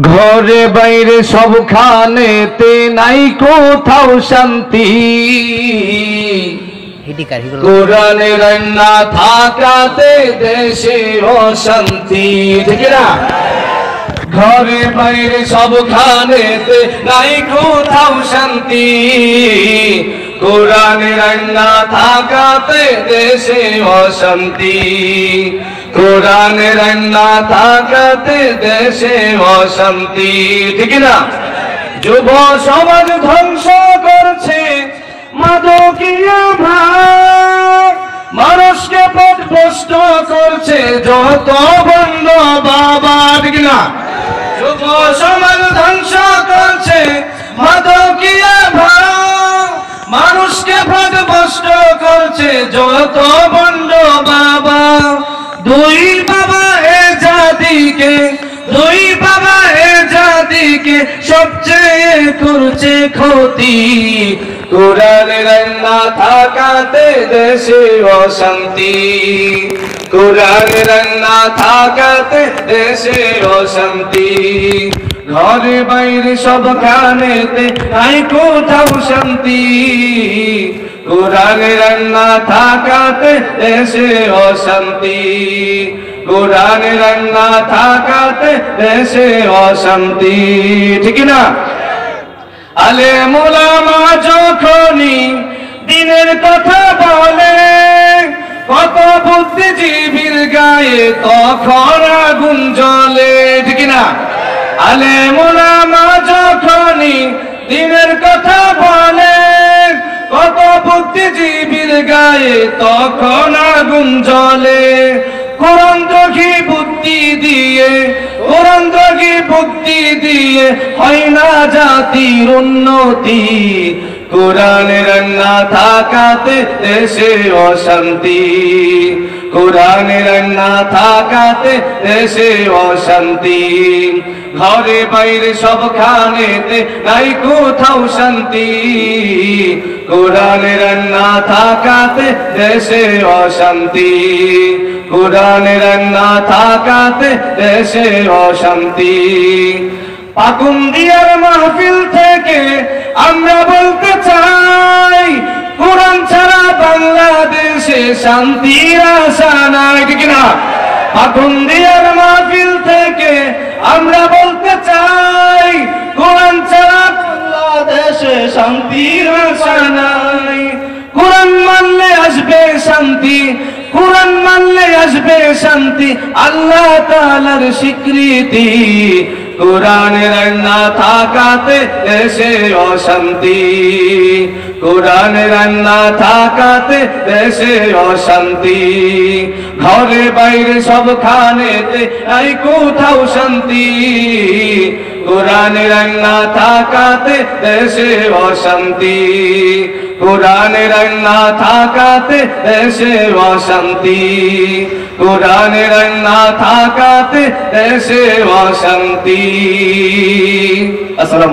ঘরে বাইরে সবখানেতে নাই কোথাও শান্তি, কোরআনের না থাকাতে দেশে অশান্তি। ঠিক না? ঘরে বাইরে সবখানেতে নাই কোথাও শান্তি, কোরআনের না থাকাতে দেশে অশান্তি, কোরআনের না থাকাতে দেশে অশান্তি। ঠিক না? যুব সমাজ ধ্বংস করছে মাদকীয় ভাব, মানুষকে পথভ্রষ্ট করছে যত বন্ধ বাবা। ঠিক না? যুব সমাজ ধ্বংস করছে মাদকীয় ভাব, মানুষকে পথভ্রষ্ট করছে যত বন্ধ বাবা। দুই বাবা এ জাতিকে, দুই বাবা এ জাতিকে সবচেয়ে করছে ক্ষতি, কোরআনের না থাকাতে দেশে অশান্তি, কোরআনের না থাকাতে দেশে অশান্তি। ঘরে বাইরে সবখানেতে নাই কোথাও শান্তি, কোরআনের না থাকাতে দেশে অশান্তি, কোরআনের না থাকাতে দেশে অশান্তি। ঠিক না? আলেম ওলামা যখনই দিনের কথা বলে, কত বুদ্ধিজীবীর গায়ে তখন আগুন জ্বলে। ঠিক না? আলেম ওলামা যখনই দিনের কথা বলে, কত বুদ্ধিজীবীর গায়ে তখন আগুন জ্বলে। কোরআন দ্রোহী বুদ্ধি দিয়ে, কোরআন দ্রোহী বুদ্ধি দিয়ে হয় না জাতির উন্নতি, কোরআনের না থাকাতে দেশে অশান্তি, কোরআনের না থাকাতে দেশে অশান্তি। ঘরে বাইরে সবখানেতে নাই কোথাও শান্তি, কোরআনের না থাকাতে দেশে অশান্তি, কোরআনের না থাকাতে দেশে অশান্তি। পাকুন্দিয়ার মাহফিল থেকে আমরা বলতে চাই, কোরআন ছাড়া বাংলাদেশে শান্তির আশা নাই। ঠিক না? পাকুন্দিয়ার মাহফিল থেকে আমরা বলতে চাই, কোরআন ছাড়া বাংলাদেশে শান্তির আশা নাই। কোরআন মানলে আসবে শান্তি, কোরআন মানলে আসবে শান্তি, আল্লাহ তাআলার স্বীকৃতি, কোরআনের না থাকাতে দেশে অশান্তি, কোরআনের না থাকাতে দেশে অশান্তি। ঘরে বাইরে সবখানেতে নাই কোথাও শান্তি, কোরআনের না থাকাতে দেশে অশান্তি, কোরআনের না থাকাতে দেশে অশান্তি, কোরআনের না থাকাতে দেশে অশান্তি। আসসালামু